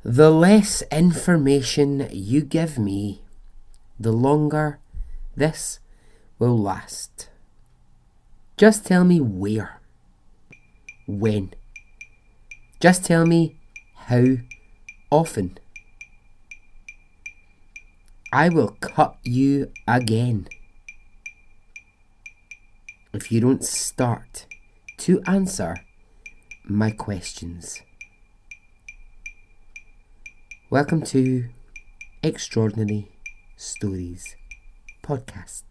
The less information you give me, the longer this will last. Just tell me where, when. Just tell me how often. I will cut you again if you don't start to answer my questions. Welcome to Extraordinary Stories Podcast.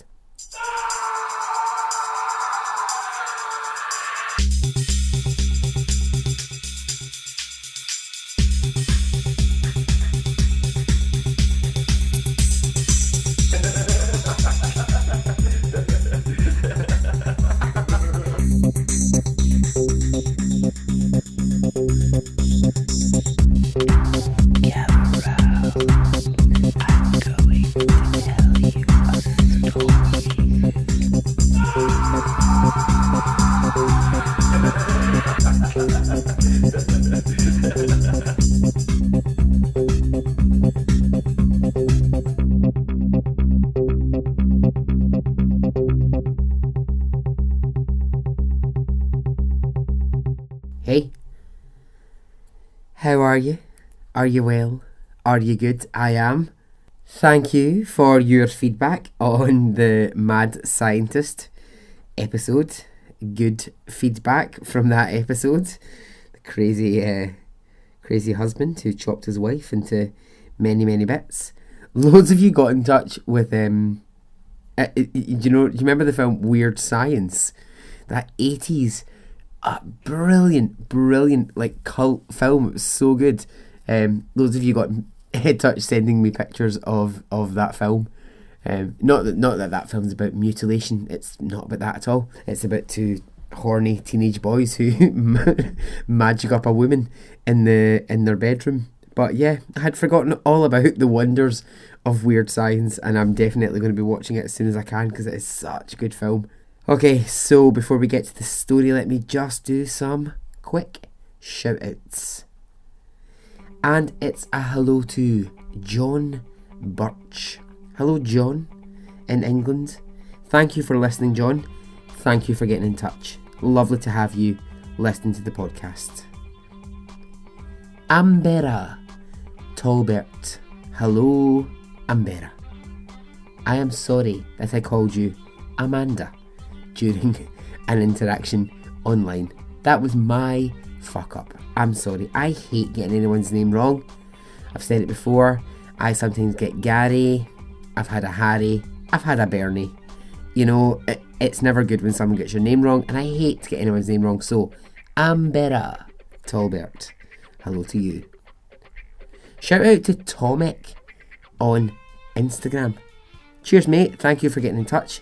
Hey, how are you? Are you well? Are you good? I am. Thank you for your feedback on the Mad Scientist episode. Good feedback from that episode. The crazy husband who chopped his wife into many bits. Loads of you got in touch with do you remember the film Weird Science? That 80s brilliant like cult film. It was so good. Loads of you got in touch sending me pictures of that film. Not that film's about mutilation. It's not about that at all. It's about two horny teenage boys who magic up a woman in their bedroom. But yeah, I had forgotten all about the wonders of Weird Science, and I'm definitely going to be watching it as soon as I can because it is such a good film. Okay, so before we get to the story, let me just do some quick shout-outs. And it's a hello to John Birch. Hello, John, in England. Thank you for listening, John. Thank you for getting in touch. Lovely to have you listening to the podcast. Ambera Tolbert. Hello, Ambera. I am sorry that I called you Amanda during an interaction online. That was my fuck up. I'm sorry. I hate getting anyone's name wrong. I've said it before. I sometimes get Gary. I've had a Harry. I've had a Bernie. You know, it's never good when someone gets your name wrong, and I hate to get anyone's name wrong. So, Ambera Tolbert, hello to you. Shout out to Tomek on Instagram. Cheers, mate. Thank you for getting in touch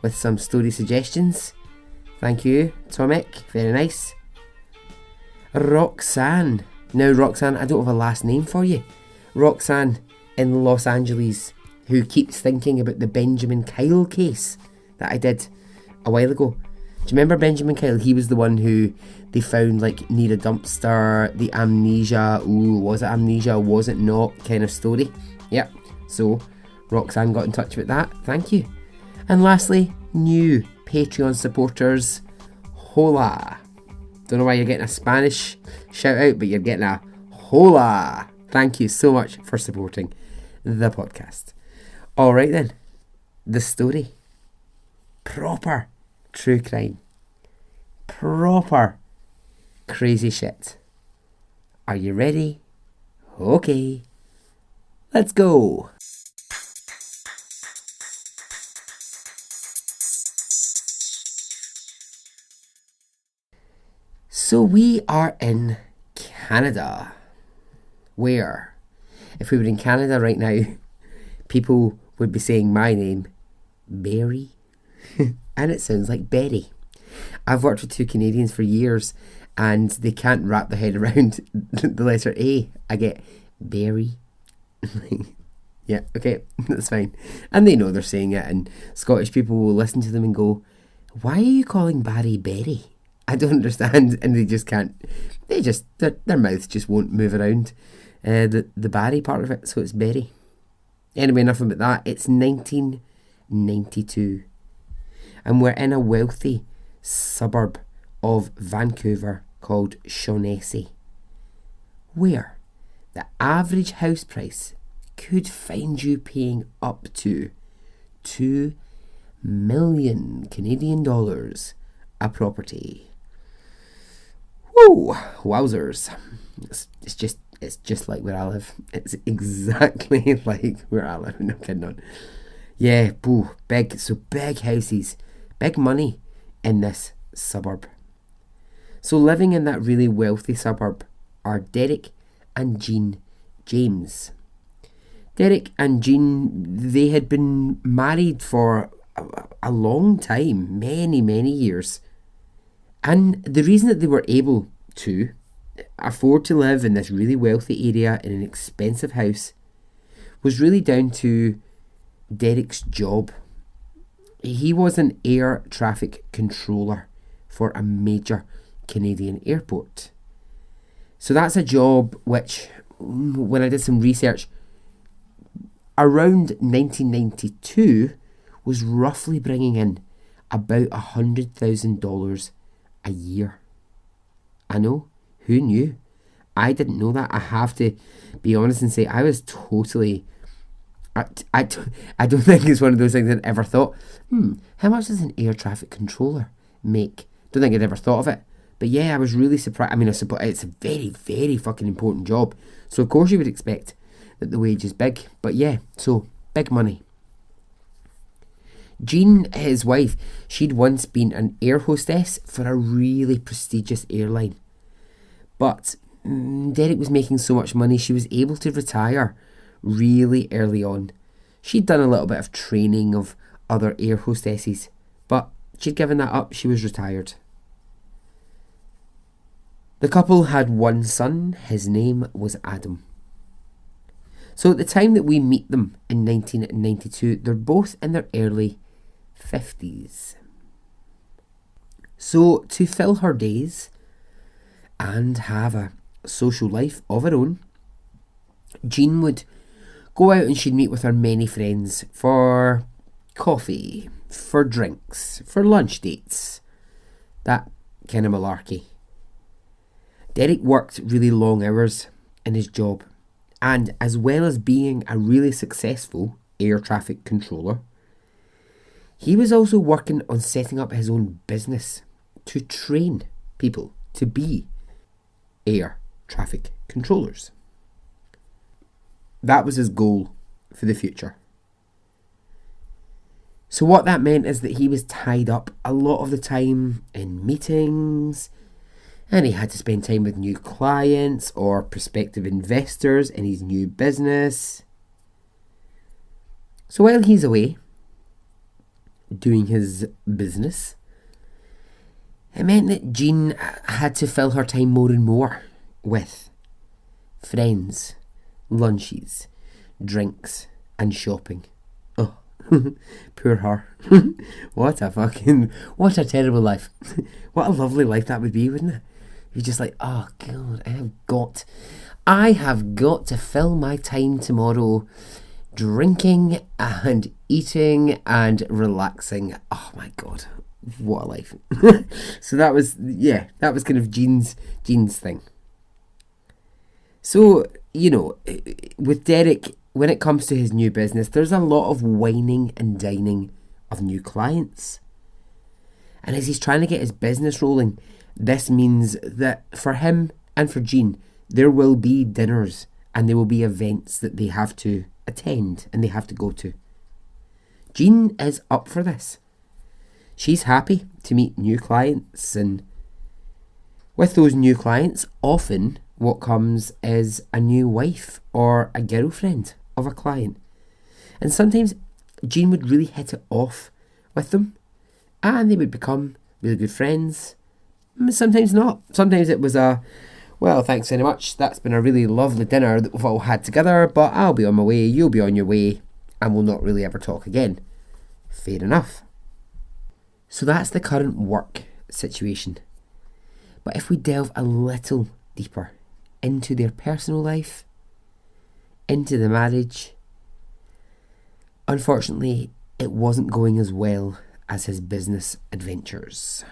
with some story suggestions. Thank you, Tomek. Very nice. Roxanne. Now, Roxanne, I don't have a last name for you. Roxanne in Los Angeles, who keeps thinking about the Benjamin Kyle case that I did a while ago. Do you remember Benjamin Kyle? He was the one who they found like near a dumpster, the amnesia, was it amnesia, was it not, kind of story. Yep, so Roxanne got in touch with that, thank you. And lastly, new Patreon supporters, hola. Don't know why you're getting a Spanish shout out, but you're getting a hola. Thank you so much for supporting the podcast. Alright then, the story. Proper true crime. Proper crazy shit. Are you ready? Okay, let's go. So we are in Canada, where, if we were in Canada right now, people would be saying my name, Barry, and it sounds like Betty. I've worked with two Canadians for years, and they can't wrap their head around the letter A. I get Barry. Yeah, okay, that's fine. And they know they're saying it, and Scottish people will listen to them and go, why are you calling Barry Berry? I don't understand. And they just can't, their mouths just won't move around the Barry part of it, so it's Berry. Anyway, enough about that. It's 1992, and we're in a wealthy suburb of Vancouver called Shaughnessy, where the average house price could find you paying up to 2 million Canadian dollars a property. Woo! Wowzers. It's just like where I live. It's exactly like where I live. No kidding on. Yeah, big houses, big money in this suburb. So living in that really wealthy suburb are Derek and Jean James. Derek and Jean, they had been married for a long time, many years. And the reason that they were able to afford to live in this really wealthy area in an expensive house was really down to Derek's job. He was an air traffic controller for a major Canadian airport. So that's a job which, when I did some research, around 1992 was roughly bringing in about $100,000 a year. I know, who knew? I didn't know that. I have to be honest and say I was totally... I don't think it's one of those things I'd ever thought, how much does an air traffic controller make? Don't think I'd ever thought of it. But yeah, I was really surprised. I mean, it's a very fucking important job. So of course you would expect that the wage is big. But yeah, so big money. Jean, his wife, she'd once been an air hostess for a really prestigious airline. But Derek was making so much money, she was able to retire really early on. She'd done a little bit of training of other air hostesses, but she'd given that up. She was retired. The couple had one son. His name was Adam. So at the time that we meet them in 1992, they're both in their early 50s. So to fill her days and have a social life of her own, Jean would go out and she'd meet with her many friends for coffee, for drinks, for lunch dates, that kind of malarkey. Derek worked really long hours in his job, and as well as being a really successful air traffic controller, he was also working on setting up his own business to train people to be air traffic controllers. That was his goal for the future. So what that meant is that he was tied up a lot of the time in meetings, and he had to spend time with new clients or prospective investors in his new business. So while he's away doing his business, it meant that Jean had to fill her time more and more with friends, lunches, drinks, and shopping. Oh, poor her. What a terrible life. What a lovely life that would be, wouldn't it? You're just like, oh God, I have got to fill my time tomorrow drinking and eating and relaxing. Oh my God, what a life. So that was kind of Jean's thing. So, with Derek, when it comes to his new business, there's a lot of wining and dining of new clients. And as he's trying to get his business rolling, this means that for him and for Jean, there will be dinners and there will be events that they have to attend and they have to go to. Jean is up for this. She's happy to meet new clients, and with those new clients, often what comes is a new wife or a girlfriend of a client. And sometimes Jean would really hit it off with them and they would become really good friends. Sometimes not. Sometimes it was well, thanks very much. That's been a really lovely dinner that we've all had together, but I'll be on my way, you'll be on your way, and we'll not really ever talk again. Fair enough. So that's the current work situation. But if we delve a little deeper into their personal life, into the marriage. Unfortunately, it wasn't going as well as his business adventures.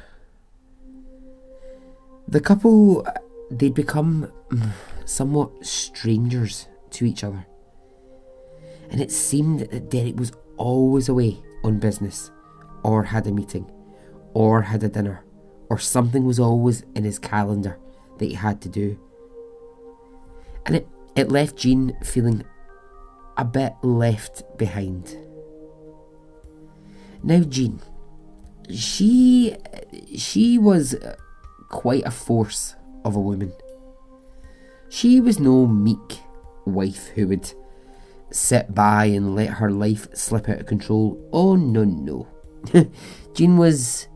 The couple, they'd become somewhat strangers to each other. And it seemed that Derek was always away on business, or had a meeting, or had a dinner, or something was always in his calendar that he had to do. And it left Jean feeling a bit left behind. Now Jean, she was quite a force of a woman. She was no meek wife who would sit by and let her life slip out of control. Oh no. Jean was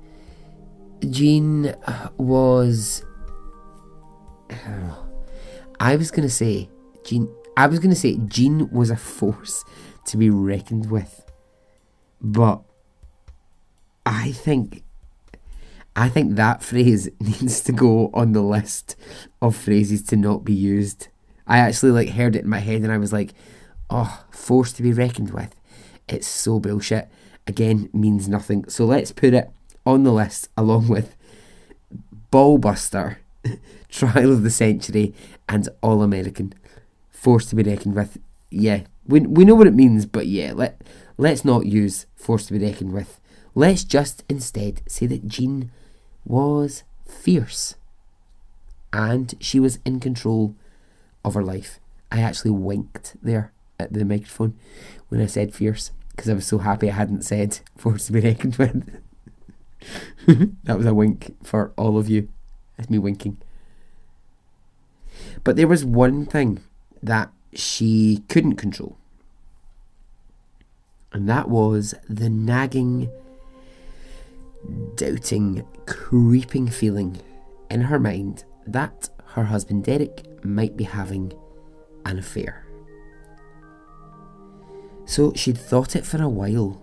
I was gonna say Jean was a force to be reckoned with, but I think that phrase needs to go on the list of phrases to not be used. I actually heard it in my head and I was like, oh, force to be reckoned with. It's so bullshit. Again, means nothing. So let's put it on the list along with Ballbuster, Trial of the Century, and All American. Force to be reckoned with. Yeah, we know what it means, but yeah, let's not use force to be reckoned with. Let's just instead say that Jean was fierce and she was in control of her life. I actually winked there at the microphone when I said fierce because I was so happy I hadn't said force to be reckoned with. That was a wink for all of you. That's me winking. But there was one thing that she couldn't control, and that was the nagging, doubting, creeping feeling in her mind that her husband Derek might be having an affair. So she'd thought it for a while.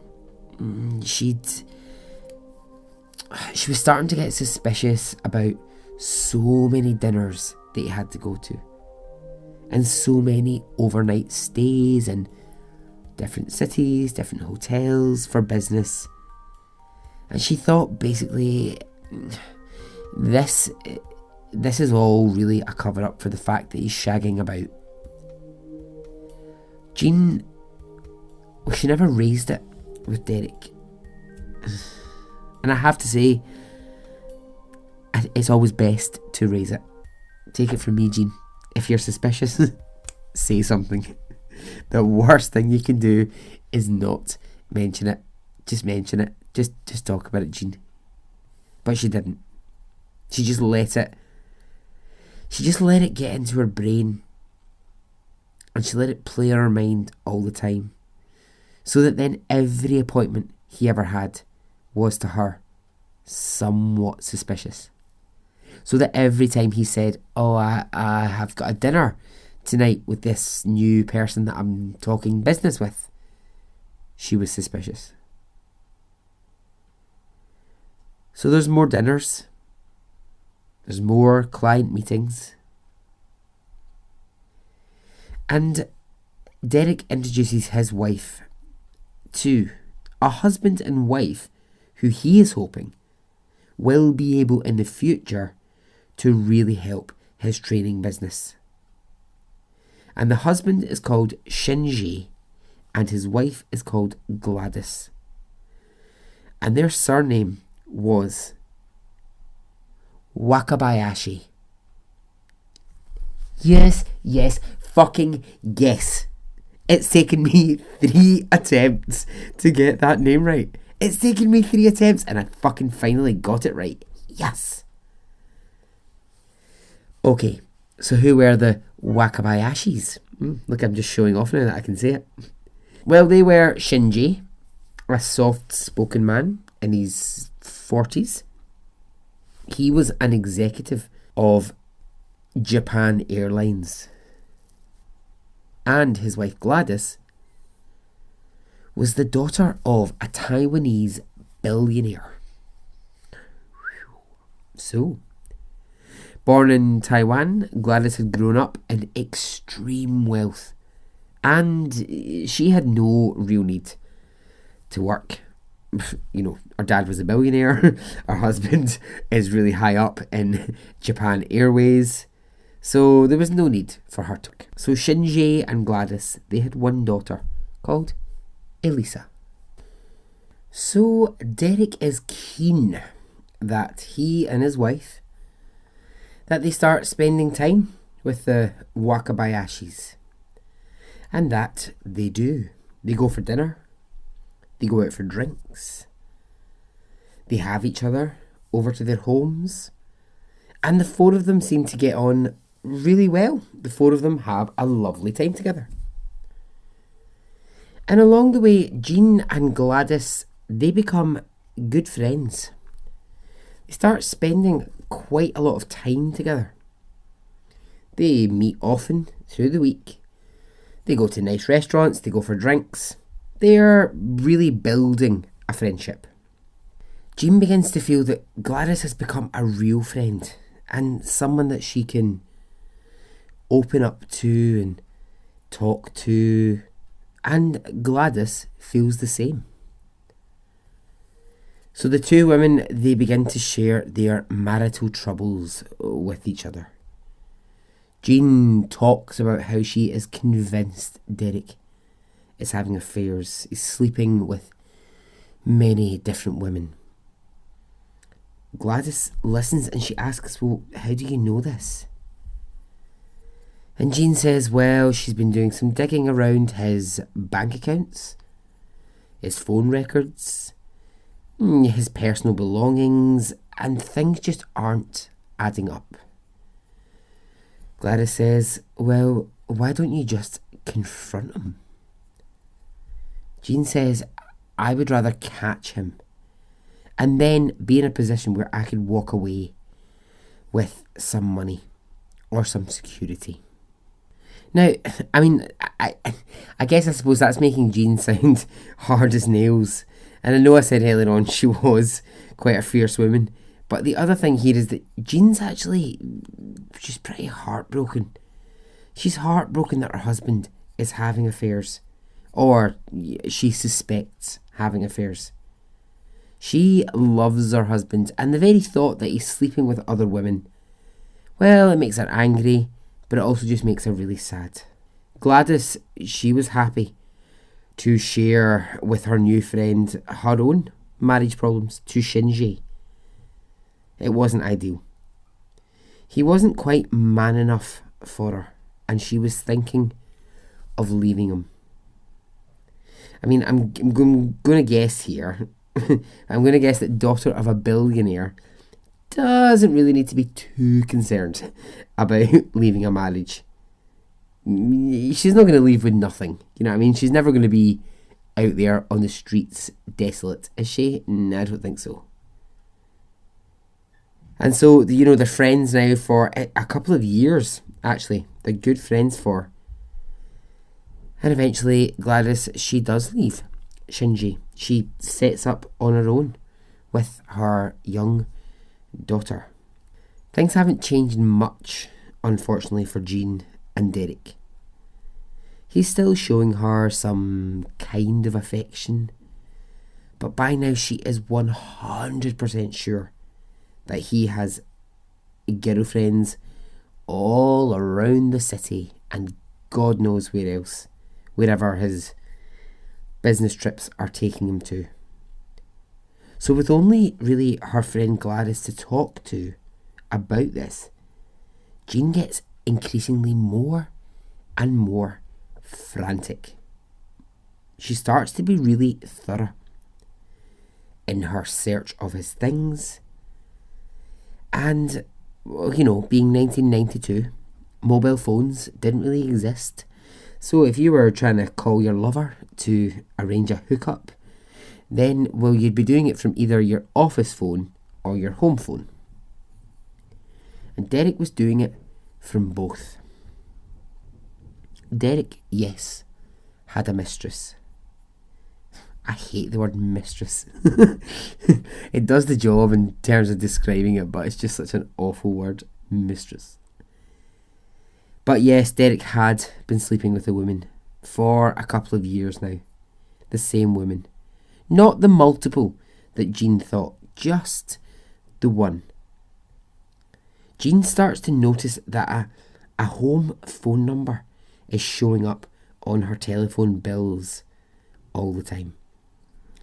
She was starting to get suspicious about so many dinners that he had to go to, and so many overnight stays in different cities, different hotels for business. And she thought basically this is all really a cover up for the fact that he's shagging about. Jean, well, she never raised it with Derek. And I have to say, it's always best to raise it. Take it from me, Jean. If you're suspicious, say something. The worst thing you can do is not mention it. Just mention it. Just talk about it, Jean. But she didn't. She just let it get into her brain. And she let it play in her mind all the time. So that then every appointment he ever had was to her somewhat suspicious. So that every time he said, oh, I have got a dinner tonight with this new person that I'm talking business with, she was suspicious. So there's more dinners. There's more client meetings. And Derek introduces his wife to a husband and wife who he is hoping will be able in the future to really help his training business. And the husband is called Shinji and his wife is called Gladys. And their surname was Wakabayashi. Yes, fucking yes. It's taken me 3 attempts to get that name right. It's taken me 3 attempts and I fucking finally got it right. Yes. Okay, so who were the Wakabayashis? Look, I'm just showing off now that I can say it. Well, they were Shinji, a soft-spoken man in his 40s. He was an executive of Japan Airlines. And his wife Gladys was the daughter of a Taiwanese billionaire. So, born in Taiwan, Gladys had grown up in extreme wealth And she had no real need to work. Her dad was a billionaire. Her husband is really high up in Japan Airways. So there was no need for her to work. So Shinji and Gladys, they had one daughter called Elisa. So Derek is keen that he and his wife, that they start spending time with the Wakabayashis. And that they do. They go for dinner. They go out for drinks. They have each other over to their homes. And the four of them seem to get on really well. The four of them have a lovely time together. And along the way, Jean and Gladys, they become good friends. They start spending quite a lot of time together. They meet often through the week. They go to nice restaurants, they go for drinks. They're really building a friendship. Jean begins to feel that Gladys has become a real friend and someone that she can open up to and talk to. And Gladys feels the same. So the two women, they begin to share their marital troubles with each other. Jean talks about how she is convinced Derek is having affairs, is sleeping with many different women. Gladys listens and she asks, well, how do you know this? And Jean says, well, she's been doing some digging around his bank accounts, his phone records, his personal belongings, and things just aren't adding up. Gladys says, well, why don't you just confront him? Jean says, I would rather catch him and then be in a position where I could walk away with some money or some security. Now, I suppose that's making Jean sound hard as nails. And I know I said earlier on she was quite a fierce woman. But the other thing here is that Jean's she's pretty heartbroken. She's heartbroken that her husband is having affairs. Or she suspects having affairs. She loves her husband, and the very thought that he's sleeping with other women, well, it makes her angry, but it also just makes her really sad. Gladys, she was happy to share with her new friend her own marriage problems to Shinji. It wasn't ideal. He wasn't quite man enough for her, and she was thinking of leaving him. I'm going to guess here. I'm going to guess that daughter of a billionaire doesn't really need to be too concerned about leaving a marriage. She's not going to leave with nothing. You know what I mean? She's never going to be out there on the streets desolate, is she? No, I don't think so. And so, they're friends now for a couple of years, actually. They're good friends for. And eventually, Gladys, she does leave Shinji. She sets up on her own with her young daughter. Things haven't changed much, unfortunately, for Jean and Derek. He's still showing her some kind of affection, but by now she is 100% sure that he has girlfriends all around the city and God knows where else, wherever his business trips are taking him to. So with only really her friend Gladys to talk to about this, Jean gets increasingly more and more frantic. She starts to be really thorough in her search of his things. And, being 1992, mobile phones didn't really exist. So if you were trying to call your lover to arrange a hookup, then, you'd be doing it from either your office phone or your home phone. And Derek was doing it from both. Derek, yes, had a mistress. I hate the word mistress. It does the job in terms of describing it, but it's just such an awful word, mistress. But yes, Derek had been sleeping with a woman for a couple of years now. The same woman. Not the multiple that Jean thought, just the one. Jean starts to notice that a home phone number is showing up on her telephone bills all the time.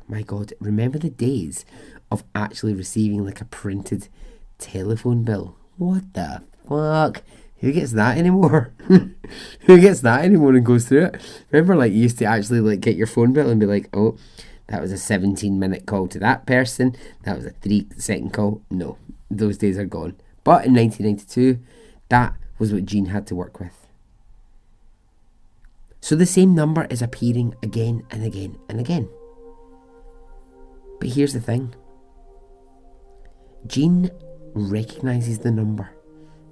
My God, remember the days of actually receiving like a printed telephone bill? What the fuck? Who gets that anymore? Who gets that anymore and goes through it? Remember, like, you used to actually like get your phone bill and be like, oh, that was a 17-minute call to that person. That was a 3-second call. No, those days are gone. But in 1992, that was what Jean had to work with. So the same number is appearing again and again and again. But here's the thing. Jean recognises the number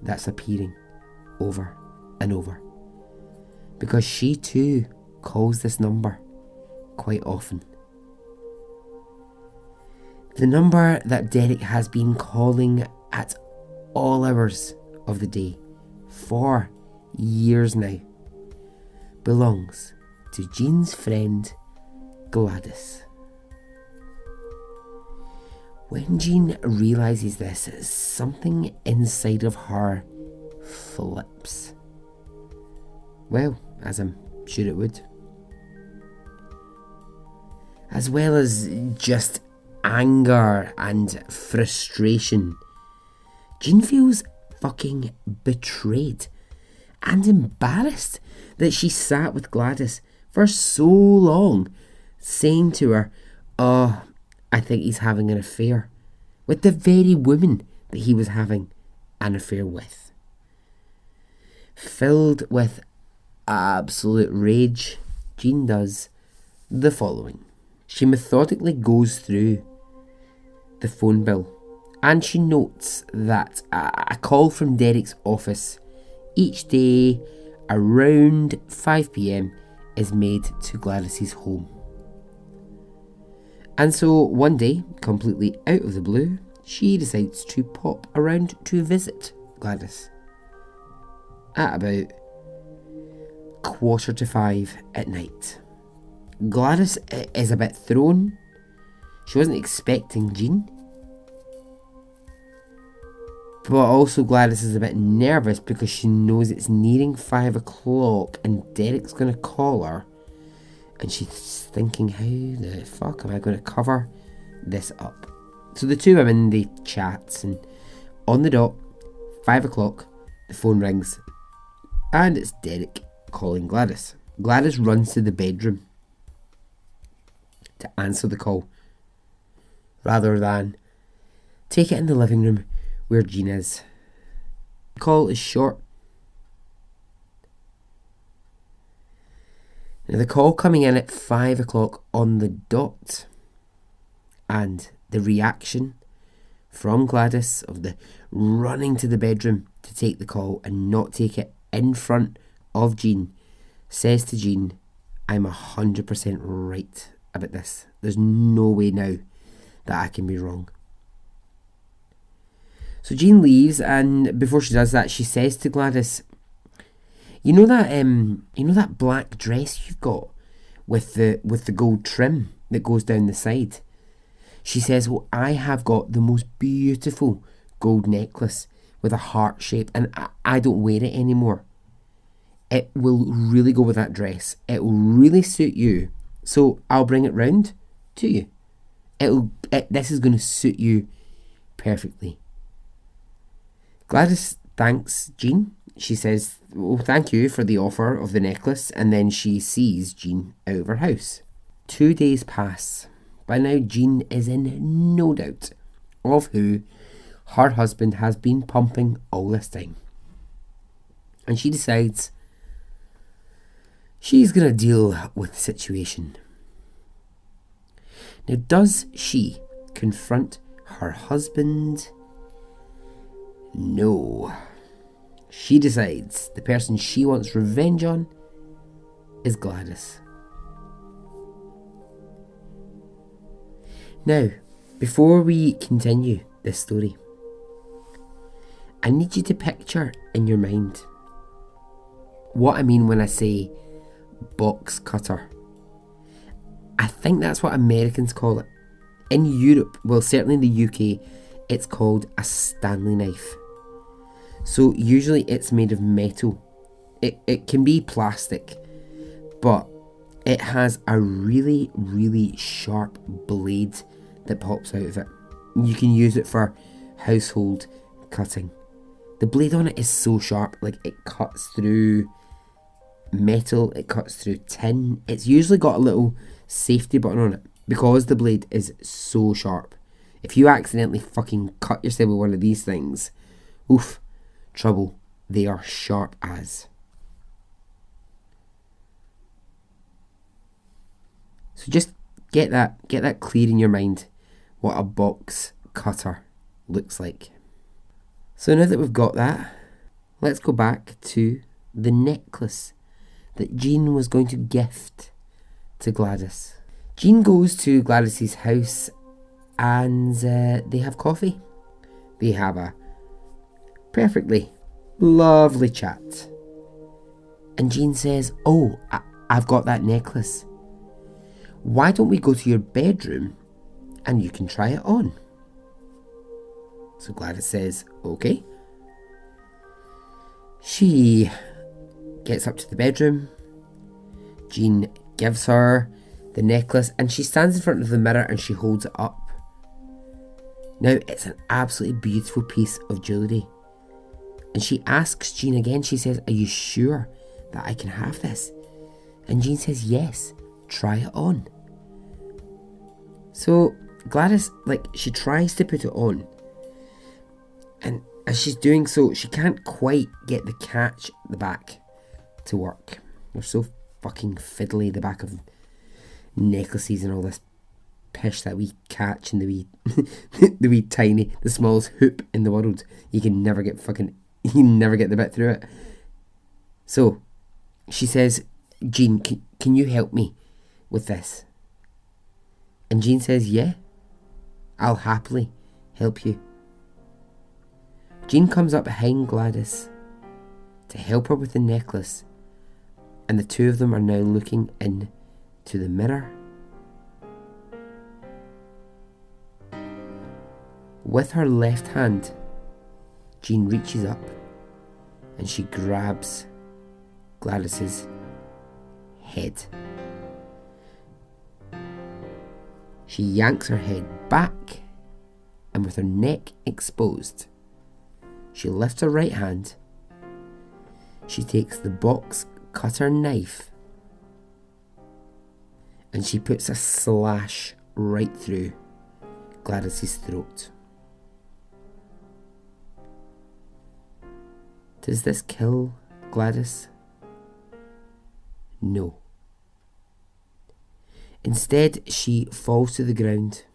that's appearing over and over, because she too calls this number quite often. The number that Derek has been calling at all hours of the day for years now belongs to Jean's friend Gladys. When Jean realises this, something inside of her flips. Well, as I'm sure it would. As well as just anger and frustration, Jean feels fucking betrayed and embarrassed that she sat with Gladys for so long, saying to her, oh, I think he's having an affair with the very woman that he was having an affair with. Filled with absolute rage, Jean does the following. She methodically goes through the phone bill and she notes that a call from Derek's office each day around 5 p.m. is made to Gladys's home. And so one day, completely out of the blue, she decides to pop around to visit Gladys at about 5:15 at night. Gladys is a bit thrown. She wasn't expecting Jean. But also Gladys is a bit nervous because she knows it's nearing 5 o'clock and Derek's going to call her. And she's thinking, how the fuck am I going to cover this up? So the two women, they chat, and on the dot, 5 o'clock, the phone rings. And it's Derek calling Gladys. Gladys runs to the bedroom to answer the call, rather than take it in the living room where Jean is. The call is short. Now the call coming in at 5 o'clock on the dot, and the reaction from Gladys of the running to the bedroom to take the call and not take it in front of Jean says to Jean, I'm 100% right about this. There's no way now that I can be wrong. So Jean leaves, and before she does that, she says to Gladys, you know that black dress you've got with the gold trim that goes down the side? She says, well, I have got the most beautiful gold necklace with a heart shape, and I don't wear it anymore. It will really go with that dress. It will really suit you. So I'll bring it round to you. This is going to suit you perfectly. Gladys thanks Jean. She says, well, thank you for the offer of the necklace, and then she sees Jean out of her house. 2 days pass. By now, Jean is in no doubt of who her husband has been pumping all this time. And she decides she's going to deal with the situation. Now, does she confront her husband? No. She decides the person she wants revenge on is Gladys. Now, before we continue this story, I need you to picture in your mind what I mean when I say box cutter. I think that's what Americans call it. In Europe, well, certainly in the UK, it's called a Stanley knife. So usually it's made of metal. It can be plastic, but it has a really, really sharp blade that pops out of it. You can use it for household cutting. The blade on it is so sharp, like it cuts through metal, it cuts through tin. It's usually got a little safety button on it because the blade is so sharp. If you accidentally fucking cut yourself with one of these things, oof, trouble. They are sharp as. So just get that clear in your mind, what a box cutter looks like. So now that we've got that, let's go back to the necklace that Jean was going to gift to Gladys. Jean goes to Gladys's house and they have coffee. They have a perfectly lovely chat. And Jean says, "Oh, I've got that necklace. Why don't we go to your bedroom and you can try it on?" So Gladys says, "Okay." She gets up to the bedroom. Jean gives her the necklace and she stands in front of the mirror and she holds it up. Now, it's an absolutely beautiful piece of jewellery. And she asks Jean again, she says, "Are you sure that I can have this?" And Jean says, "Yes, try it on." So Gladys, she tries to put it on. And as she's doing so, she can't quite get the catch at the back to work. They're so fucking fiddly, the back of necklaces and all this pish that we catch in the wee, the smallest hoop in the world. You can never get the bit through it. So she says, "Jean, can you help me with this?" And Jean says, "Yeah, I'll happily help you." Jean comes up behind Gladys to help her with the necklace, and the two of them are now looking into the mirror. With her left hand, Jean reaches up and she grabs Gladys's head. She yanks her head back, and with her neck exposed, she lifts her right hand. She takes the box cutter knife and she puts a slash right through Gladys's throat. Does this kill Gladys? No. Instead, she falls to the ground,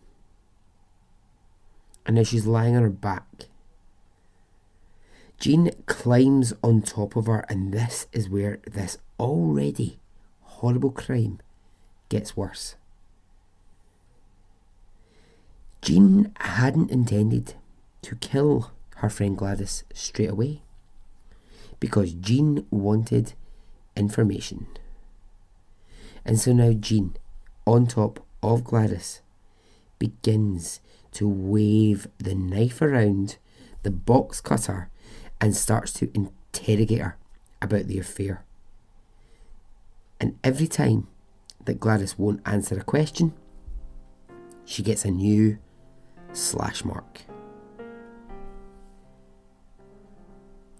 and now she's lying on her back. Jean climbs on top of her, and this is where this already horrible crime gets worse. Jean hadn't intended to kill her friend Gladys straight away, because Jean wanted information. And so now Jean, on top of Gladys, begins to wave the knife around the box cutter and starts to interrogate her about the affair. And every time that Gladys won't answer a question, she gets a new slash mark.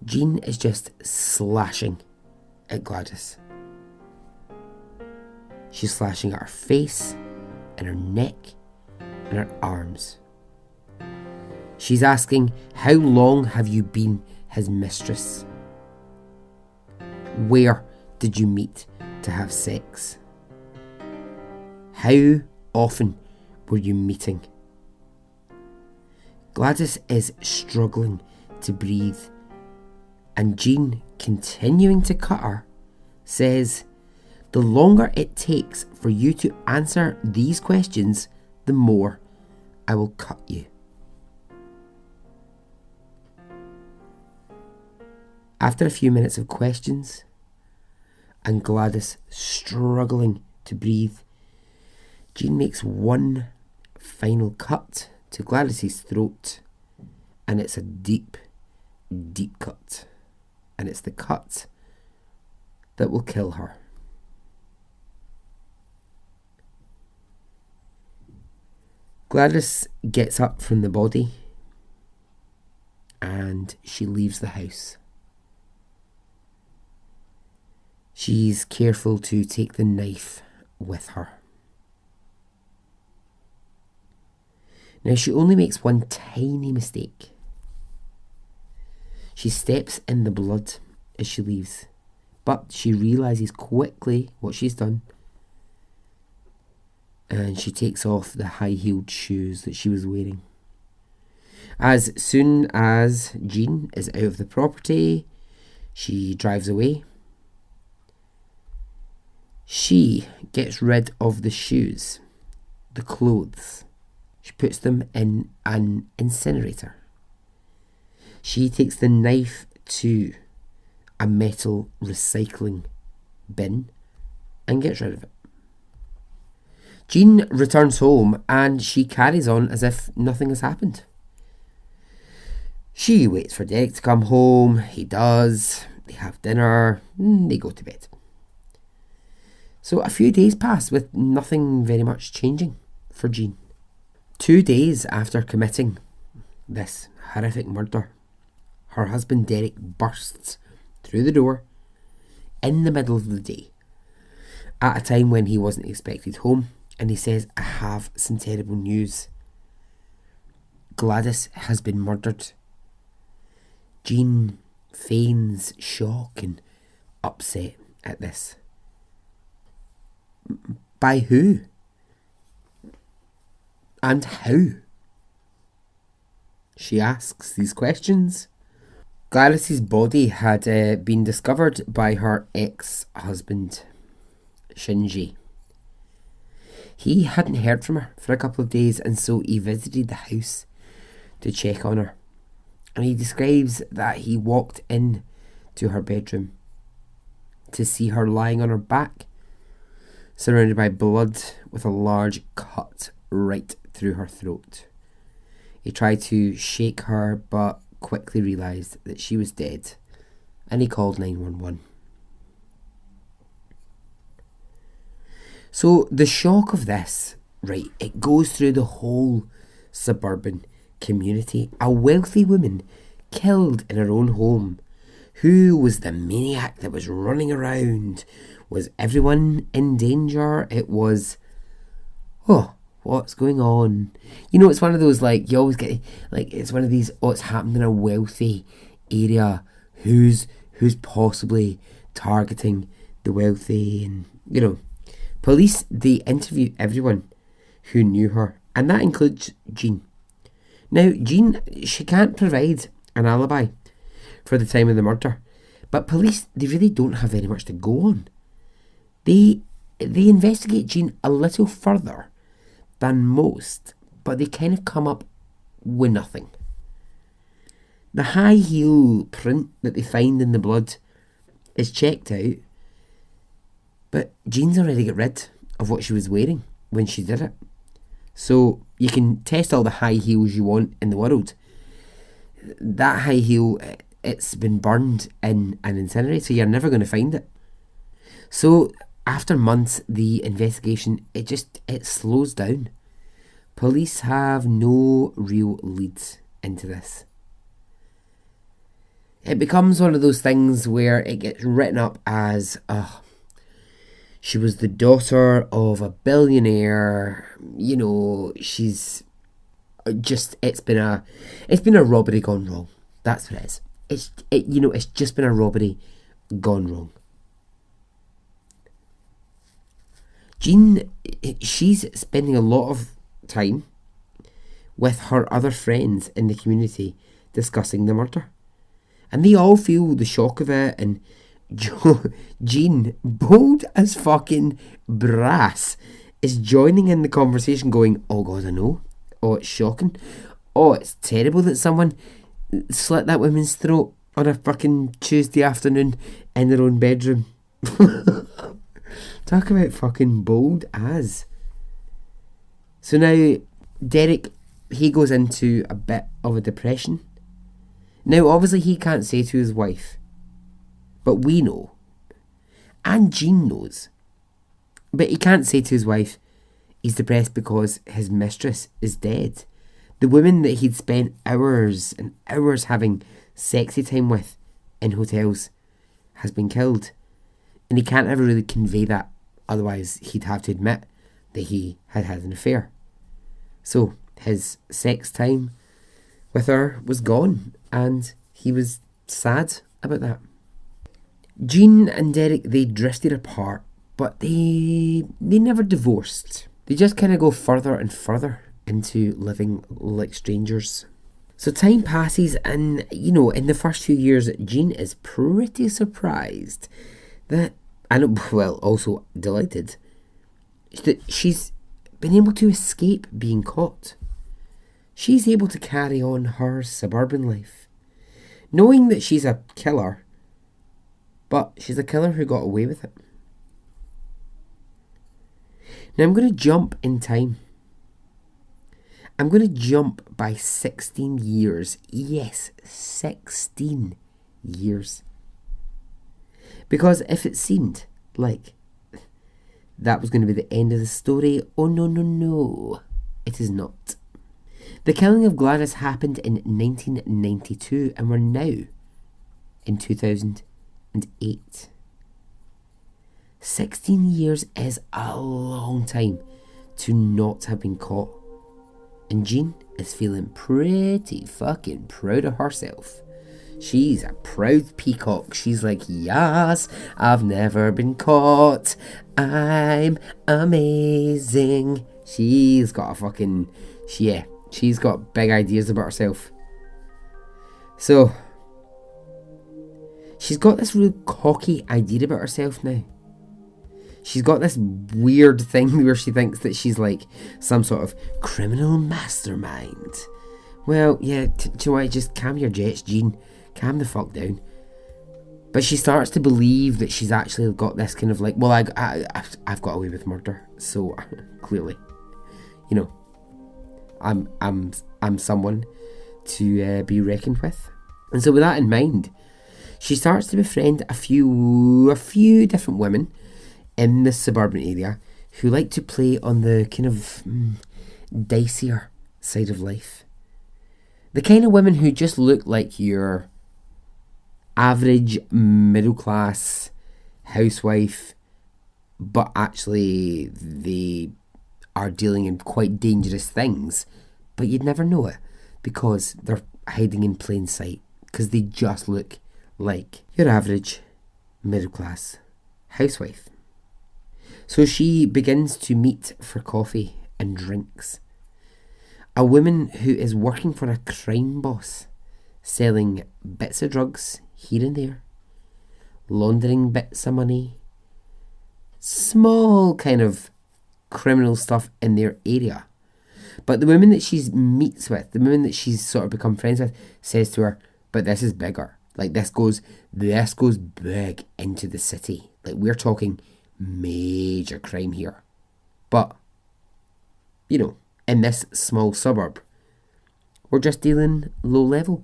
Jean is just slashing at Gladys. She's slashing at her face, and her neck, and her arms. She's asking, "How long have you been his mistress? Where did you meet to have sex? How often were you meeting?" Gladys is struggling to breathe, and Jean, continuing to cut her, says, "The longer it takes for you to answer these questions, the more I will cut you." After a few minutes of questions, and Gladys struggling to breathe. Jean makes one final cut to Gladys's throat, and it's a deep, deep cut. And it's the cut that will kill her. Gladys gets up from the body and she leaves the house. She's careful to take the knife with her. Now she only makes one tiny mistake. She steps in the blood as she leaves, but she realises quickly what she's done, and she takes off the high-heeled shoes that she was wearing. As soon as Jean is out of the property, she drives away. She gets rid of the shoes, the clothes. She puts them in an incinerator. She takes the knife to a metal recycling bin and gets rid of it. Jean returns home and she carries on as if nothing has happened. She waits for Derek to come home. He does. They have dinner. They go to bed. So a few days pass with nothing very much changing for Jean. 2 days after committing this horrific murder, her husband Derek bursts through the door in the middle of the day at a time when he wasn't expected home, and he says, "I have some terrible news. Gladys has been murdered." Jean feigns shock and upset at this. By who? And how? She asks these questions. Gladys's body had been discovered by her ex-husband, Shinji. He hadn't heard from her for a couple of days, and so he visited the house to check on her. And he describes that he walked in to her bedroom to see her lying on her back, surrounded by blood with a large cut right through her throat. He tried to shake her, but quickly realised that she was dead, and he called 911. So the shock of this, right, it goes through the whole suburban community. A wealthy woman killed in her own home. Who was the maniac that was running around? Was everyone in danger? It was, oh, what's going on? You know, it's one of those, like, you always get, like, it's one of these, oh, it's happened in a wealthy area. Who's possibly targeting the wealthy? And, you know, police, they interview everyone who knew her, and that includes Jean. Now, Jean, she can't provide an alibi for the time of the murder, but police, they really don't have very much to go on. They investigate Jean a little further than most, but they kind of come up with nothing. The high heel print that they find in the blood is checked out, but Jean's already got rid of what she was wearing when she did it. So you can test all the high heels you want in the world. That high heel, it's been burned in an incinerator. You're never going to find it. So after months, the investigation, it slows down. Police have no real leads into this. It becomes one of those things where it gets written up as, she was the daughter of a billionaire. You know, she's just, it's been a robbery gone wrong. That's what it is. It's just been a robbery gone wrong. Jean, she's spending a lot of time with her other friends in the community discussing the murder. And they all feel the shock of it, and Jean, bold as fucking brass, is joining in the conversation going, "Oh God, I know. Oh, it's shocking. Oh, it's terrible that someone slit that woman's throat on a fucking Tuesday afternoon in their own bedroom. Talk about fucking bold as. So now, Derek, he goes into a bit of a depression. Now, obviously, he can't say to his wife, but we know, and Jean knows, but he can't say to his wife he's depressed because his mistress is dead. The woman that he'd spent hours and hours having sexy time with in hotels has been killed. And he can't ever really convey that, otherwise he'd have to admit that he had had an affair. So his sex time with her was gone, and he was sad about that. Jean and Derek, they drifted apart, but they never divorced. They just kind of go further and further into living like strangers. So time passes, and in the first few years, Jean is pretty surprised that, also delighted, that she's been able to escape being caught. She's able to carry on her suburban life, knowing that she's a killer, but she's a killer who got away with it. Now I'm going to jump in time. I'm going to jump by 16 years. Yes, 16 years. Because if it seemed like that was going to be the end of the story, oh no, it is not. The killing of Gladys happened in 1992, and we're now in 2008. 16 years is a long time to not have been caught. And Jean is feeling pretty fucking proud of herself. She's a proud peacock. She's like, yes, I've never been caught. I'm amazing. She's got she's got big ideas about herself. So, she's got this real cocky idea about herself now. She's got this weird thing where she thinks that she's like some sort of criminal mastermind. Well, yeah, do you know what? Just calm your jets, Jean. Calm the fuck down. But she starts to believe that she's actually got this kind of like, well, I've got away with murder, so clearly, I'm someone to be reckoned with. And so with that in mind, she starts to befriend a few different women in this suburban area who like to play on the kind of dicier side of life. The kind of women who just look like your average middle class housewife, but actually they are dealing in quite dangerous things, but you'd never know it because they're hiding in plain sight, because they just look like your average middle class housewife. So she begins to meet for coffee and drinks a woman who is working for a crime boss, selling bits of drugs here and there, laundering bits of money, small kind of criminal stuff in their area. But the woman that she meets with, the woman that she's sort of become friends with, says to her, but this is bigger. Like this goes big into the city. Like we're talking major crime here. But, in this small suburb, we're just dealing low level.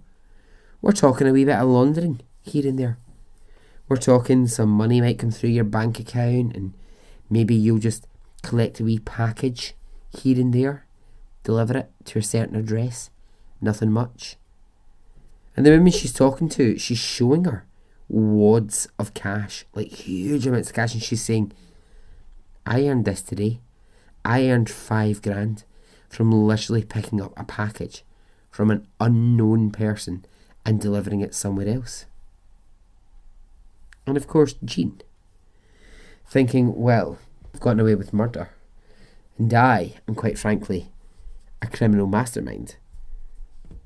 We're talking a wee bit of laundering here and there. We're talking some money might come through your bank account, and maybe you'll just collect a wee package here and there, deliver it to a certain address. Nothing much. And the woman she's talking to, she's showing her wads of cash, like huge amounts of cash, and she's saying, I earned this today. I earned $5,000 from literally picking up a package from an unknown person and delivering it somewhere else. And of course, Jean, thinking, well, I've gotten away with murder, and I am quite frankly a criminal mastermind.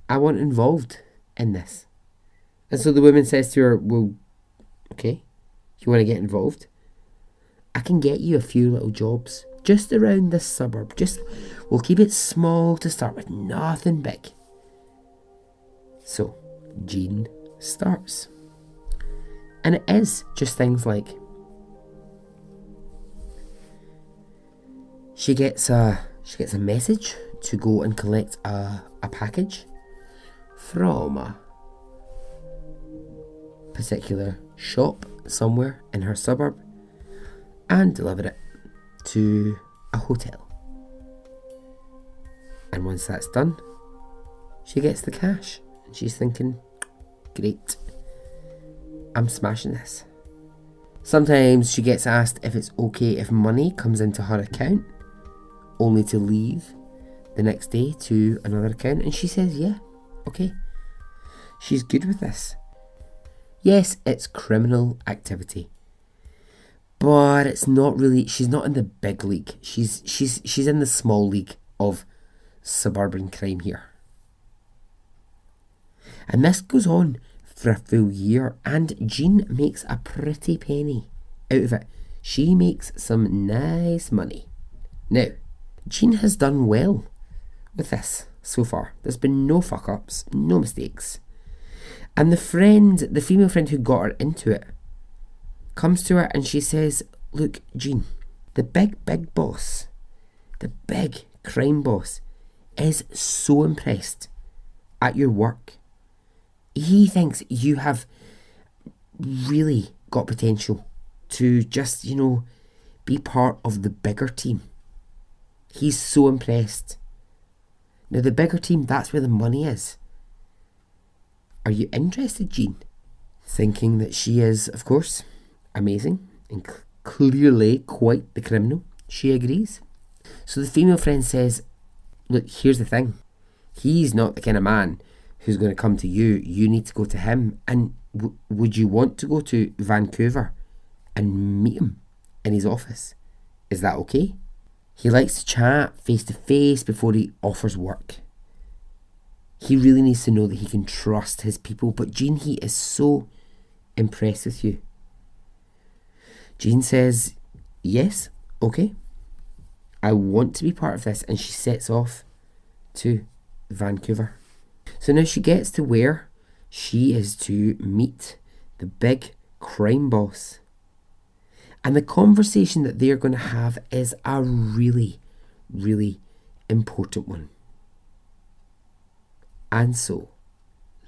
I want involved in this. And so the woman says to her, well, okay, you want to get involved? I can get you a few little jobs just around this suburb. We'll keep it small to start with, nothing big. So Jean starts. And it is just things like She gets a message to go and collect a package from a particular shop somewhere in her suburb and deliver it to a hotel. And once that's done, she gets the cash and she's thinking, great, I'm smashing this. Sometimes she gets asked if it's okay if money comes into her account, only to leave the next day to another account, and she says, yeah, okay. She's good with this. Yes, it's criminal activity, but it's not really. She's not in the big league. She's in the small league of suburban crime here. And this goes on for a full year, and Jean makes a pretty penny out of it. She makes some nice money. Now, Jean has done well with this so far. There's been no fuck-ups, no mistakes. And the female friend who got her into it, comes to her and she says, look, Jean, the big boss, the big crime boss, is so impressed at your work. He thinks you have really got potential to just, be part of the bigger team. He's so impressed. Now, the bigger team, that's where the money is. Are you interested, Jean? Thinking that she is, of course, amazing and clearly quite the criminal, she agrees. So the female friend says, look, here's the thing. He's not the kind of man who's going to come to you. You need to go to him. And would you want to go to Vancouver and meet him in his office? Is that okay? He likes to chat face to face before he offers work. He really needs to know that he can trust his people. But Jean, he is so impressed with you. Jean says, yes, okay. I want to be part of this. And she sets off to Vancouver. So now she gets to where she is to meet the big crime boss. And the conversation that they're going to have is a really, really important one. And so,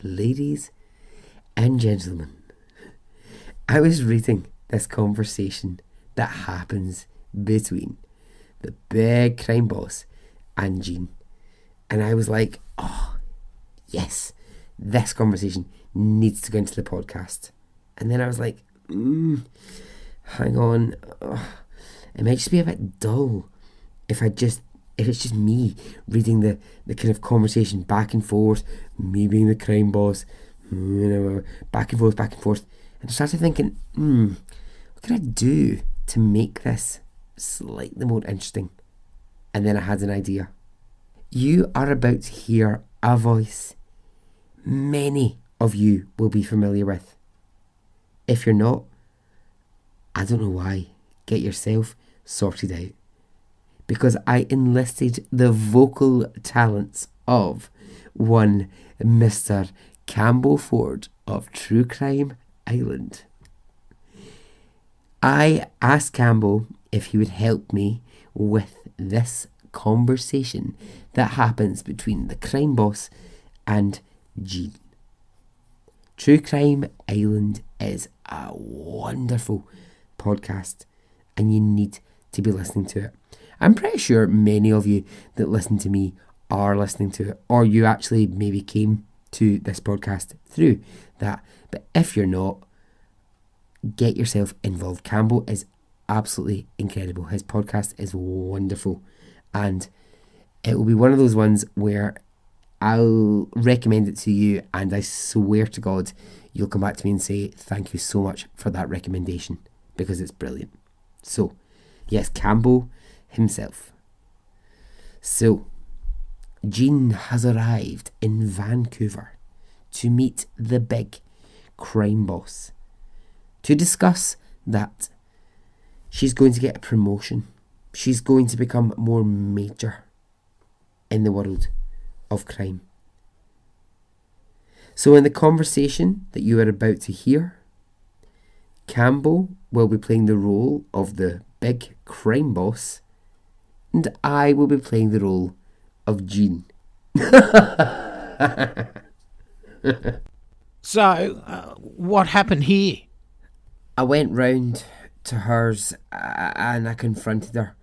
ladies and gentlemen, I was reading this conversation that happens between the big crime boss and Jean. And I was like, oh, yes, this conversation needs to go into the podcast. And then I was like, hang on, it might just be a bit dull if it's just me reading the kind of conversation back and forth, me being the crime boss, back and forth. And I started thinking, what can I do to make this slightly more interesting? And then I had an idea. You are about to hear a voice many of you will be familiar with. If you're not, I don't know why. Get yourself sorted out. Because I enlisted the vocal talents of one Mr. Campbell Ford of True Crime Island. I asked Campbell if he would help me with this conversation that happens between the crime boss and Jean. True Crime Island is a wonderful podcast and you need to be listening to it. I'm pretty sure many of you that listen to me are listening to it, or you actually maybe came to this podcast through that. But if you're not, get yourself involved. Campbell is absolutely incredible. His podcast is wonderful, and it will be one of those ones where I'll recommend it to you, and I swear to God you'll come back to me and say thank you so much for that recommendation, because it's brilliant. So yes, Campbell himself. So Jean has arrived in Vancouver to meet the big crime boss, to discuss that she's going to get a promotion. She's going to become more major in the world of crime. So in the conversation that you are about to hear, Campbell will be playing the role of the big crime boss, and I will be playing the role of Jean. So, what happened here? I went round to hers and I confronted her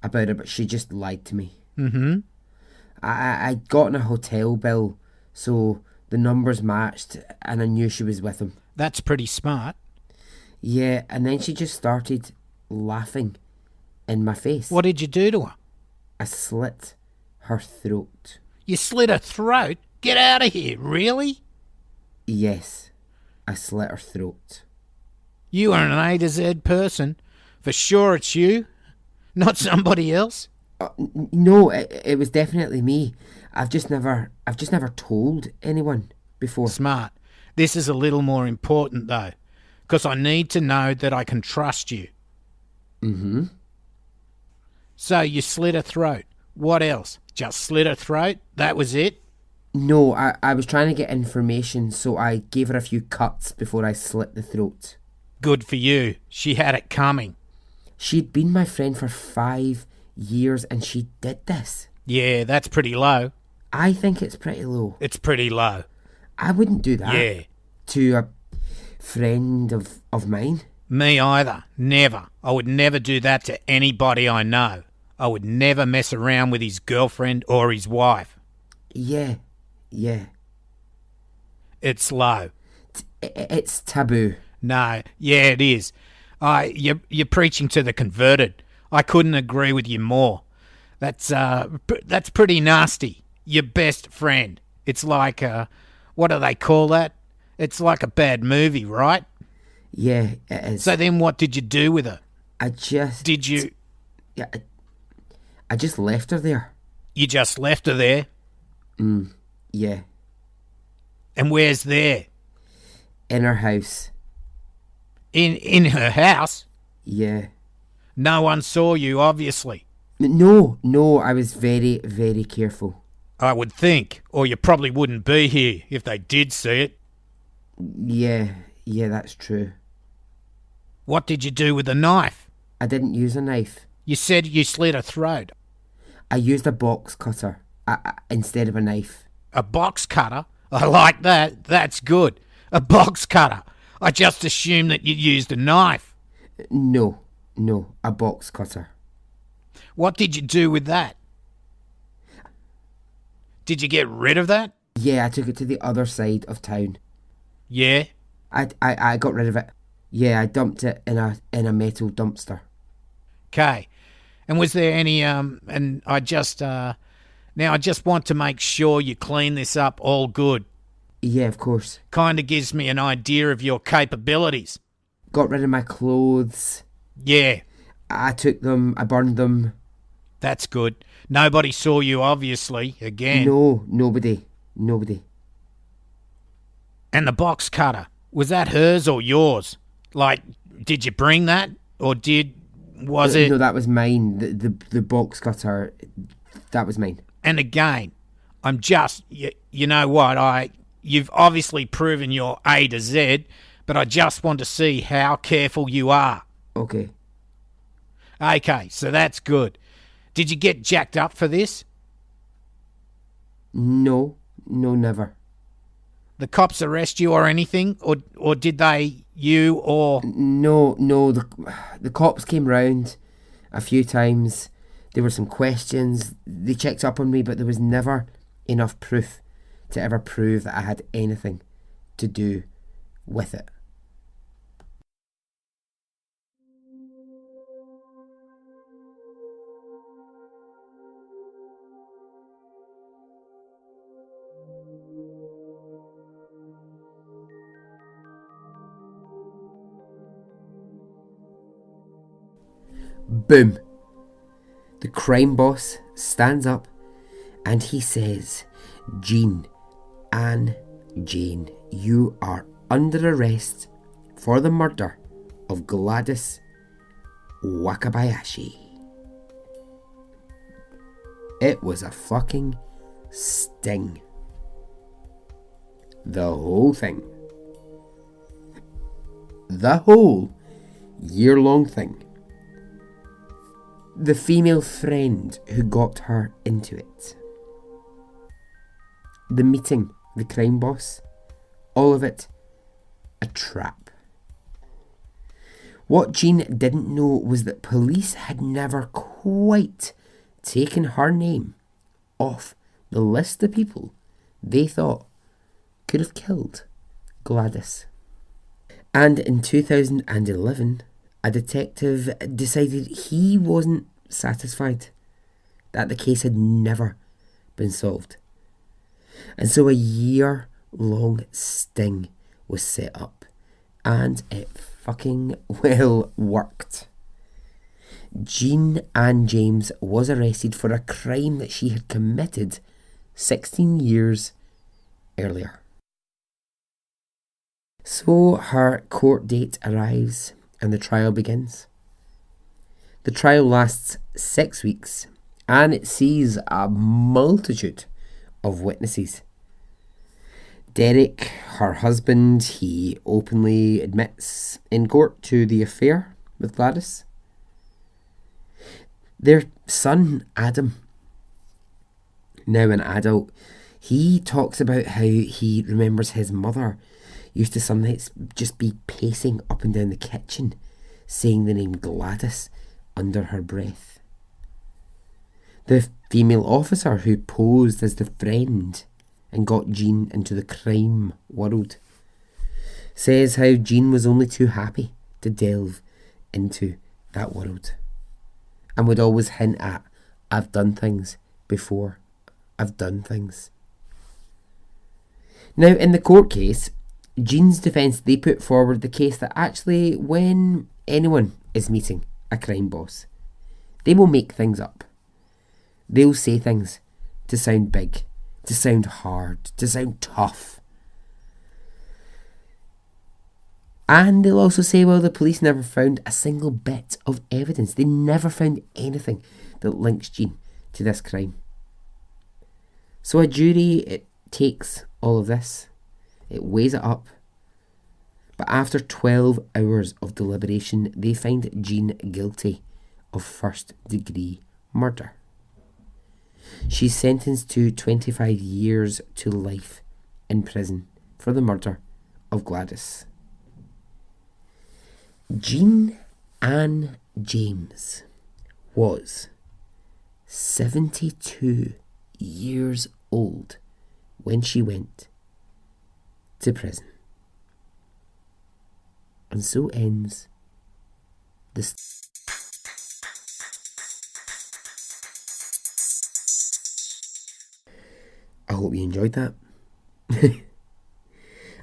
about it, but she just lied to me. Mm-hmm. I'd gotten a hotel bill, so the numbers matched and I knew she was with him. That's pretty smart. Yeah, and then she just started laughing in my face. What did you do to her? I slit her throat. You slit her throat? Get out of here, really? Yes, I slit her throat. You are an A to Z person. For sure it's you, not somebody else. No, it was definitely me. I've just never told anyone before. Smart. This is a little more important, though, because I need to know that I can trust you. Mm-hmm. So you slit her throat. What else? Just slit her throat? That was it? No, I was trying to get information, so I gave her a few cuts before I slit the throat. Good for you. She had it coming. She'd been my friend for 5 years and she did this. Yeah, that's pretty low. I think it's pretty low. It's pretty low. I wouldn't do that. Yeah. To a friend of mine. Me either. Never. I would never do that to anybody I know. I would never mess around with his girlfriend or his wife. Yeah. It's low. It's taboo. No, yeah, it is. You're preaching to the converted. I couldn't agree with you more. That's pretty nasty. Your best friend. It's like what do they call that? It's like a bad movie, right? Yeah, it is. So then, what did you do with her? Did you? Yeah, I just left her there. You just left her there? Yeah. And where's there? In her house. In her house? Yeah. No one saw you, obviously. No, I was very, very careful. I would think, or you probably wouldn't be here if they did see it. Yeah, that's true. What did you do with the knife? I didn't use a knife. You said you slit her throat. I used a box cutter instead of a knife. A box cutter? I like that. That's good. A box cutter. I just assumed that you used a knife. No, a box cutter. What did you do with that? Did you get rid of that? Yeah, I took it to the other side of town. Yeah? I got rid of it. Yeah, I dumped it in a metal dumpster. Okay. And was there any and I just now I just want to make sure you clean this up all good. Yeah, of course. Kind of gives me an idea of your capabilities. Got rid of my clothes. Yeah. I took them, I burned them. That's good. Nobody saw you, obviously, again. No, nobody. And the box cutter, was that hers or yours? Like, did you bring that? Or was it? No, that was mine. The box cutter, that was mine. And again, I'm just, you know what, you've obviously proven you're A to Z, but I just want to see how careful you are. Okay, so that's good. Did you get jacked up for this? No, never. The cops arrest you or anything? Or did they, you or... No, the cops came round a few times. There were some questions. They checked up on me, but there was never enough proof to ever prove that I had anything to do with it. Boom. The crime boss stands up and he says, Jean, Anne Jane, you are under arrest for the murder of Gladys Wakabayashi. It was a fucking sting. The whole thing. The whole year-long thing. the female friend who got her into it. The meeting, the crime boss, all of it a trap. What Jean didn't know was that police had never quite taken her name off the list of people they thought could have killed Gladys. And in 2011, a detective decided he wasn't satisfied that the case had never been solved. And so a year-long sting was set up, and it fucking well worked. Jean Ann James was arrested for a crime that she had committed 16 years earlier. So her court date arrives and the trial begins. The trial lasts 6 weeks and it sees a multitude of witnesses. Derek, her husband, he openly admits in court to the affair with Gladys. Their son, Adam, now an adult, he talks about how he remembers his mother used to some nights just be pacing up and down the kitchen, saying the name Gladys under her breath. The female officer who posed as the friend and got Jean into the crime world says how Jean was only too happy to delve into that world and would always hint at, I've done things before, I've done things. Now in the court case, Jean's defence, they put forward the case that actually when anyone is meeting a crime boss, they will make things up. They'll say things to sound big, to sound hard, to sound tough. And they'll also say, well, the police never found a single bit of evidence. They never found anything that links Jean to this crime. So a jury, it takes all of this, it weighs it up, but after 12 hours of deliberation, they find Jean guilty of first-degree murder. She's sentenced to 25 years to life in prison for the murder of Gladys. Jean Ann James was 72 years old when she went to prison. And so ends this. I hope you enjoyed that.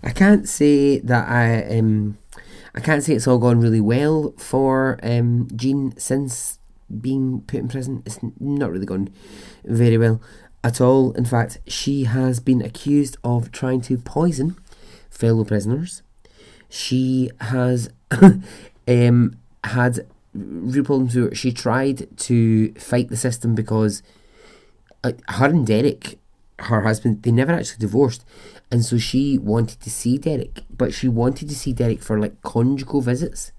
I can't say that I can't say it's all gone really well for Jean since being put in prison. It's not really gone very well at all. In fact, she has been accused of trying to poison fellow prisoners. She has had real problems with her. She tried to fight the system because her and Derek, her husband, they never actually divorced, and so she wanted to see Derek, but she wanted to see Derek for like conjugal visits,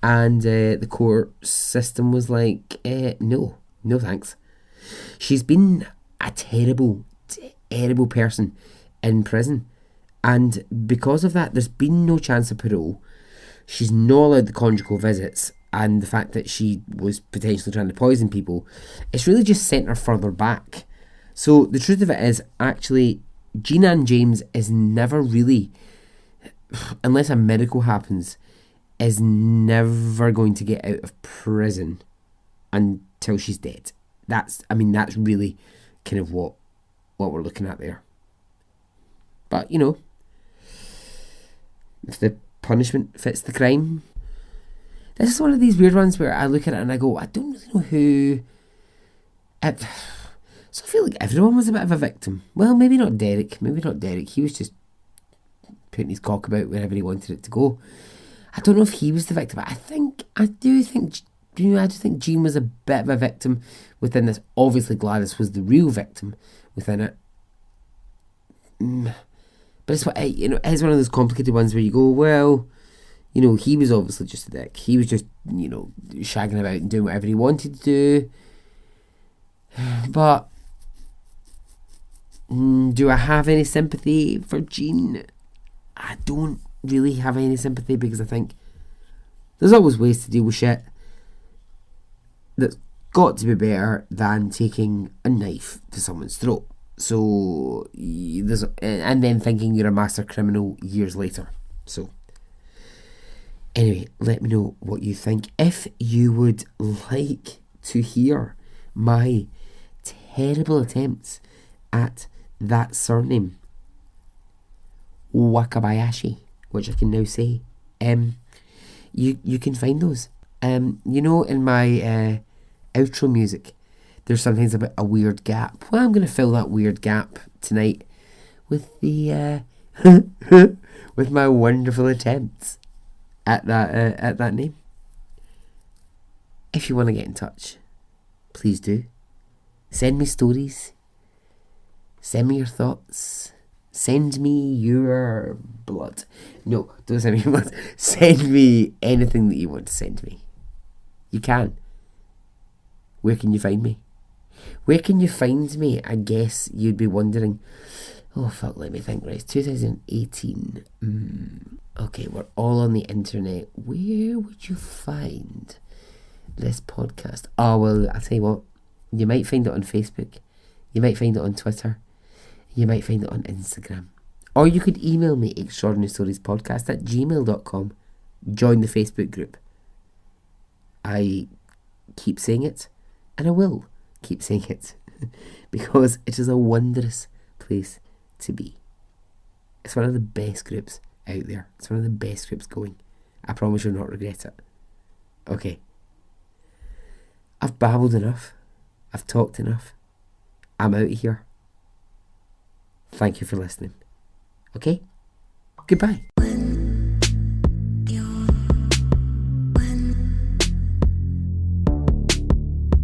and the court system was like, no thanks. She's been a terrible person in prison, and because of that there's been no chance of parole. She's not allowed the conjugal visits, and the fact that she was potentially trying to poison people, it's really just sent her further back. So the truth of it is, actually, Jean Ann James is never really, unless a miracle happens, is never going to get out of prison until she's dead. That's really kind of what we're looking at there. But, you know, if the punishment fits the crime, this is one of these weird ones where I look at it and I go, I don't really know who. So I feel like everyone was a bit of a victim. Well, maybe not Derek. He was just putting his cock about wherever he wanted it to go. I don't know if he was the victim, but I do think Jean was a bit of a victim within this. Obviously, Gladys was the real victim within it. But it's one of those complicated ones where you go, well, You know, he was obviously just a dick. He was just, you know, shagging about and doing whatever he wanted to do. But do I have any sympathy for Gene? I don't really have any sympathy, because I think there's always ways to deal with shit that's got to be better than taking a knife to someone's throat. So there's, and then thinking you're a master criminal years later. So anyway, let me know what you think. If you would like to hear my terrible attempts at that surname, Wakabayashi, which I can now say, you can find those. You know, in my outro music, there's sometimes a bit a weird gap. Well, I'm going to fill that weird gap tonight with the with my wonderful attempts at that name. If you want to get in touch, please do. Send me stories. Send me your thoughts. Send me your blood. No, don't send me your blood. Send me anything that you want to send me. You can. Where can you find me? Where can you find me? I guess you'd be wondering. Oh, fuck, let me think. Right, it's 2018. Okay, we're all on the internet. Where would you find this podcast? Oh, well, I'll tell you what. You might find it on Facebook. You might find it on Twitter. You might find it on Instagram. Or you could email me, extraordinarystoriespodcast@gmail.com. Join the Facebook group. I keep saying it, and I will keep saying it, because it is a wondrous place to be. It's one of the best groups out there. It's one of the best groups going. I promise you'll not regret it. Okay. I've babbled enough. I've talked enough. I'm out of here. Thank you for listening. Okay? Goodbye.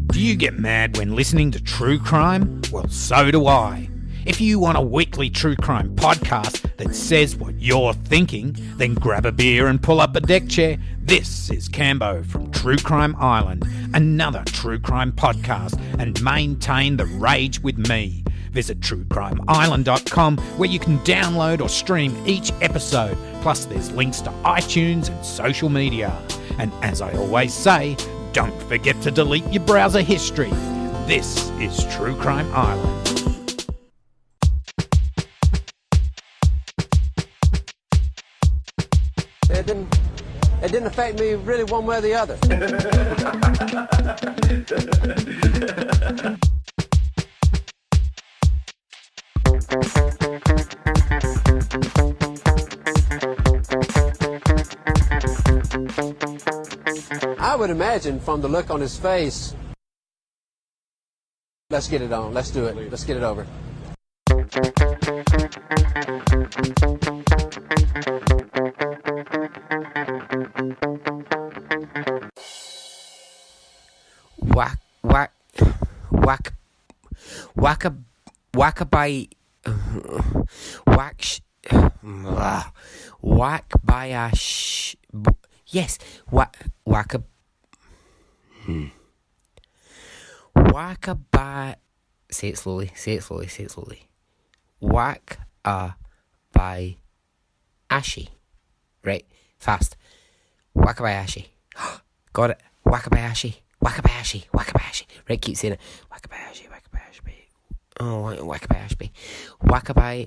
Do you get mad when listening to true crime? Well, so do I. If you want a weekly true crime podcast that says what you're thinking, then grab a beer and pull up a deck chair. This is Cambo from True Crime Island, another true crime podcast, and maintain the rage with me. Visit truecrimeisland.com, where you can download or stream each episode. Plus there's links to iTunes and social media. And as I always say, don't forget to delete your browser history. This is True Crime Island. It didn't affect me really one way or the other. I would imagine from the look on his face, let's get it on, let's do it, let's get it over. Say it slowly. Wakabayashi. Right, fast. Wakabayashi. Got it. Wakabayashi. Right, keep saying it. Wakabayashi. Oh, Wakabayashi. Wakabayashi.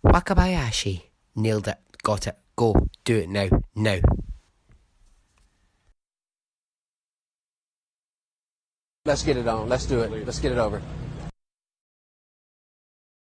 Wakabayashi. Nailed it. Got it. Go. Do it now. Let's get it on, let's do it, let's get it over.